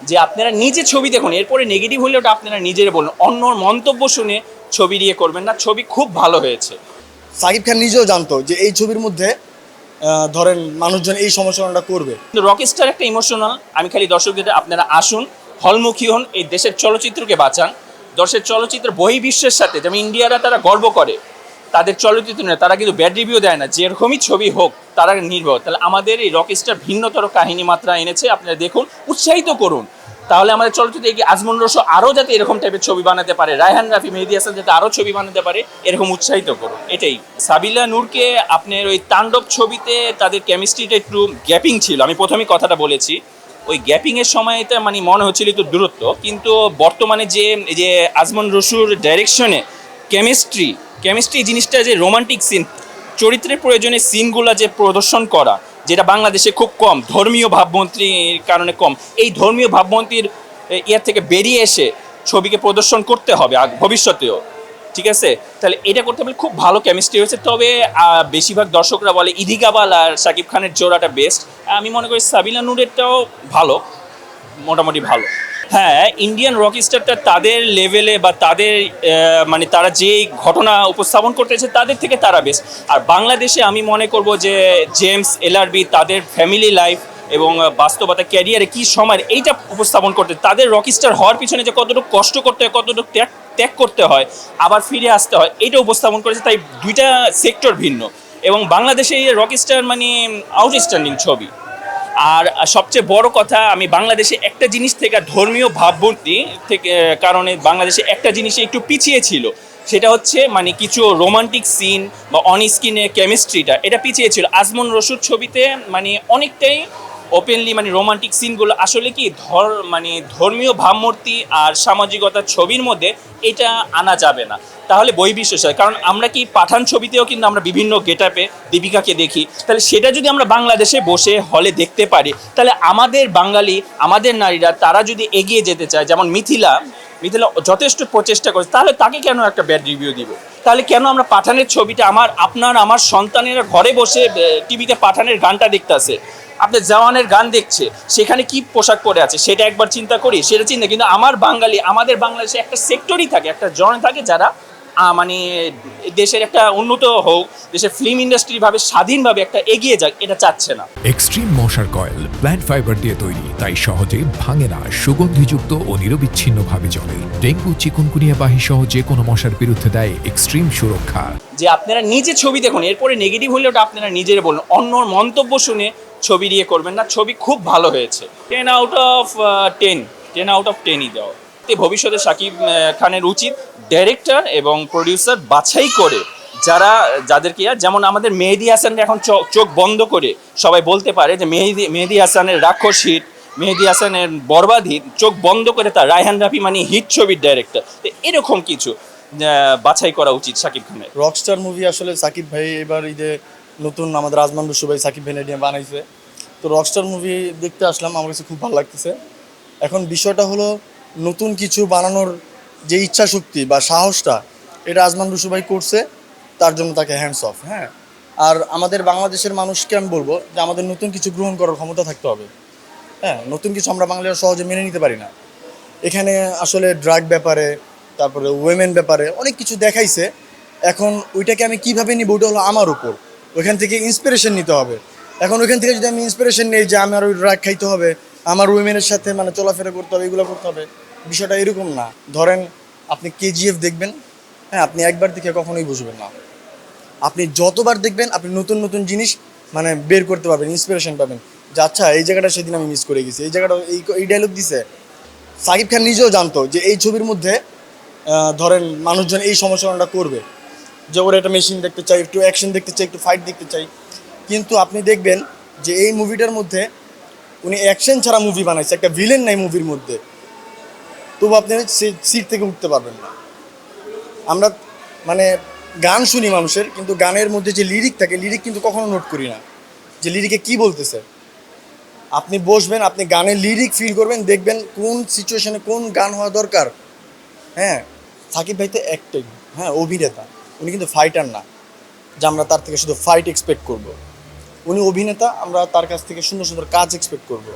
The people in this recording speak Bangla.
যে আপনারা নিজে ছবি দেখুন, এরপরে নেগেটিভ হলে ওটা আপনারা নিজেরা বলুন, অন্যর মন্তব্য শুনে ছবি দিয়ে করবেন না। ছবি খুব ভালো হয়েছে। সাকিব খান নিজেও জানতো যে এই ছবির মধ্যে ধরেন মানুষজন এই সমালোচনাটা করবে। কিন্তু রকস্টার একটা ইমোশনাল। আমি খালি দর্শকদের আপনারা আসুন, হলমুখী হন, এই দেশের চলচ্চিত্রকে বাঁচান। দেশের চলচ্চিত্র বহির্বিশ্বের সাথে, যেমন ইন্ডিয়ারা তারা গর্ব করে তাদের চলচ্চিত্র নিয়ে, তারা কিন্তু ব্যাড রিভিউ দেয় না, যেরকমই ছবি হোক তারা নির্ভর। তাহলে আমাদের এই রকস্টার ভিন্নতর কাহিনী মাত্রা এনেছে, আপনারা দেখুন, উৎসাহিত করুন। তাহলে আমাদের চলচ্চিত্রে এগিয়ে আজমল রসু আরও যাতে এরকম টাইপের ছবি বানাতে পারে, রায়হান রাফি, মেহেদী হাসান যাতে আরও ছবি বানাতে পারে, এরকম উৎসাহিত করুন। এটাই। সাবিলা নূরকে আপনার ওই তাণ্ডব ছবিতে তাদের কেমিস্ট্রিটা একটু গ্যাপিং ছিল, আমি প্রথমেই কথাটা বলেছি। ওই গ্যাপিংয়ের সময়টা মানে মনে হচ্ছিল একটু দূরত্ব, কিন্তু বর্তমানে যে আজমল রসুর ডাইরেকশনে কেমিস্ট্রি জিনিসটা, যে রোমান্টিক সিন, চরিত্রের প্রয়োজনে সিনগুলো যে প্রদর্শন করা, যেটা বাংলাদেশে খুব কম, ধর্মীয় ভাবমূর্তির কারণে কম। এই ধর্মীয় ভাবমূর্তির ইয়ার থেকে বেরিয়ে এসে ছবিকে প্রদর্শন করতে হবে ভবিষ্যতেও, ঠিক আছে? তাহলে এটা করতে পারলে খুব ভালো কেমিস্ট্রি হয়েছে। তবে বেশিরভাগ দর্শকরা বলে ইদি কাবাল আর শাকিব খানের জোড়াটা বেস্ট। আমি মনে করি সাবিলা নূরেরটাও ভালো, মোটামুটি ভালো। হ্যাঁ, ইন্ডিয়ান রকস্টারটা তাদের লেভেলে বা তাদের মানে তারা যে ঘটনা উপস্থাপন করতেছে তাদের থেকে তারা বেস্ট। আর বাংলাদেশে আমি মনে করব যে জেমস এলআরবি তাদের ফ্যামিলি লাইফ এবং বাস্তবতা, ক্যারিয়ারে কী সময় এইটা উপস্থাপন করতে, তাদের রকস্টার হওয়ার পিছনে যে কতটুকু কষ্ট করতে হয়, কতটুকু ত্যাগ করতে হয়, আবার ফিরে আসতে হয়, এইটা উপস্থাপন করেছে। তাই দুইটা সেক্টর ভিন্ন, এবং বাংলাদেশে এই রকস্টার মানে আউটস্ট্যান্ডিং ছবি। আর সবচেয়ে বড় কথা, আমি বাংলাদেশে একটা জিনিস থেকে, ধর্মীয় ভাবমূর্তি থেকে কারণে বাংলাদেশে একটা জিনিসে একটু পিছিয়ে ছিল, সেটা হচ্ছে মানে কিছু রোমান্টিক সিন বা অন স্ক্রিনে কেমিস্ট্রিটা, এটা পিছিয়ে ছিল। আজমল রসুর ছবিতে মানে অনেকটাই ওপেনলি মানে রোমান্টিক সিনগুলো আসলে কি মানে ধর্মীয় ভাবমূর্তি আর সামাজিকতার ছবির মধ্যে এটা আনা যাবে না, তাহলে বহির্বিশ্বের সাথে। কারণ আমরা কি পাঠান ছবিতেও কিন্তু আমরা বিভিন্ন গেটআপে দীপিকাকে দেখি, তাহলে সেটা যদি আমরা বাংলাদেশে বসে হলে দেখতে পারি, তাহলে আমাদের বাঙালি, আমাদের নারীরা তারা যদি এগিয়ে যেতে চায়, যেমন মিথিলা যথেষ্ট প্রচেষ্টা করেছে, তাহলে তাকে কেন একটা ব্যাড রিভিউ দিব? তাহলে কেন আমরা পাঠানের ছবিটা, আমার সন্তানেরা ঘরে বসে টিভিতে পাঠানের গানটা দেখতেছে, আপনার জওয়ানের গান দেখছে, সেখানে কি পোশাক পরে আছে সেটা একবার চিন্তা করি, সেটা চিন্তা। কিন্তু আমাদের বাংলাদেশে একটা সেক্টরই থাকে, একটা জন থাকে যারা মানে দেশের একটা উন্নত হোক, দেশের ফিল্ম ইন্ডাস্ট্রিভাবে স্বাধীনভাবে একটা এগিয়ে যাক, এটা চাচ্ছে না। এক্সট্রিম মশার কয়েল প্ল্যান্ট ফাইবার দিয়ে তৈরি, তাই সহজে ভাঙে না, সুগন্ধিযুক্ত ও নিরবিচ্ছিন্নভাবে জ্বলে। ডেঙ্গু, চিকুনগুনিয়া বাহি সহ যে কোনো মশার বিরুদ্ধে দেয় এক্সট্রিম সুরক্ষা। যে আপনারা নিজে ছবি দেখুন, এরপরে নেগেটিভ হলে ওটা আপনারা নিজেরা বলুন, অন্যর মন্তব্য শুনে ছবি দিয়ে করবেন না। ছবি খুব ভালো হয়েছে, 10 আউট অফ 10ই দেওয়া। ভবিষ্যতে শাকিব খানের উচিত ডাইরেক্টর এবং প্রডিউসার বাছাই করে যাদেরকে, যেমন আমাদের মেহেদী হাসানের এখন চোখ বন্ধ করে সবাই বলতে পারে যে মেহেদী হাসানের রাক্ষস হিট, মেহেদী হাসানের বরবাদ হিট, চোখ বন্ধ করে তার রায়হান রাফি মানে হিট ছবির ডাইরেক্টর। তো এরকম কিছু বাছাই করা উচিত শাকিব খানের। রকস্টার মুভি আসলে সাকিব ভাই এবার ঈদে নতুন আমাদের আজমান রসু ভাই সাকিব ভাই নিয়ে বানাইছে। তো রকস্টার মুভি দেখতে আসলাম, আমার কাছে খুব ভালো লাগতেছে। এখন বিষয়টা হলো নতুন কিছু বানানোর যে ইচ্ছা শক্তি বা সাহসটা, এটা আজমান রসু ভাই করছে, তার জন্য তাকে হ্যান্ডস অফ। হ্যাঁ, আর আমাদের বাংলাদেশের মানুষকে আমি বলবো যে আমাদের নতুন কিছু গ্রহণ করার ক্ষমতা থাকতে হবে। হ্যাঁ, নতুন কিছু আমরা বাংলাদেশ সহজে মেনে নিতে পারি না। এখানে আসলে ড্রাগ ব্যাপারে, তারপরে ওয়েমেন ব্যাপারে অনেক কিছু দেখাইছে। এখন ওইটাকে আমি কীভাবে নিব, ওইটা হলো আমার উপর। ওইখান থেকে ইন্সপিরেশন নিতে হবে। এখন ওইখান থেকে যদি আমি ইন্সপিরেশন নিই যে আমার ওই ড্রাগ খাইতে হবে, আমার ওয়েমেনের সাথে মানে চলাফেরা করতে হবে, এগুলো করতে হবে, বিষয়টা এরকম না। ধরেন আপনি কেজিএফ দেখবেন, হ্যাঁ, আপনি একবার দেখে কখনোই বুঝবেন না। আপনি যতবার দেখবেন আপনি নতুন নতুন জিনিস মানে বের করতে পারবেন, ইন্সপিরেশন পাবেন যে আচ্ছা এই জায়গাটা সেদিন আমি মিস করে গেছি, এই জায়গাটা এই ডায়লগ দিছে। সাকিব খান নিজেও জানতো যে এই ছবির মধ্যে ধরেন মানুষজন এই সমালোচনাটা করবে, যে ওরা একটা মেশিন দেখতে চাই, একটু অ্যাকশন দেখতে চাই, একটু ফাইট দেখতে চাই। কিন্তু আপনি দেখবেন যে এই মুভিটার মধ্যে উনি অ্যাকশন ছাড়া মুভি বানাইছে, একটা ভিলেন নাই মুভির মধ্যে, তবু আপনি সিট থেকে উঠতে পারবেন না। আমরা মানে গান শুনি মানুষের, কিন্তু গানের মধ্যে যে লিরিক থাকে, লিরিক কিন্তু কখনো নোট করি না যে লিরিকে কি বলতেছে। আপনি বসবেন, আপনি গানের লিরিক ফিল করবেন, দেখবেন কোন সিচুয়েশনে কোন গান হওয়া দরকার। হ্যাঁ, সাকিব ভাই তো অ্যাক্টিং, হ্যাঁ, অভিনেতা, উনি কিন্তু ফাইটার না যে আমরা তার থেকে শুধু ফাইট এক্সপেক্ট করব। উনি অভিনেতা, আমরা তার কাছ থেকে সুন্দর সুন্দর কাজ এক্সপেক্ট করব।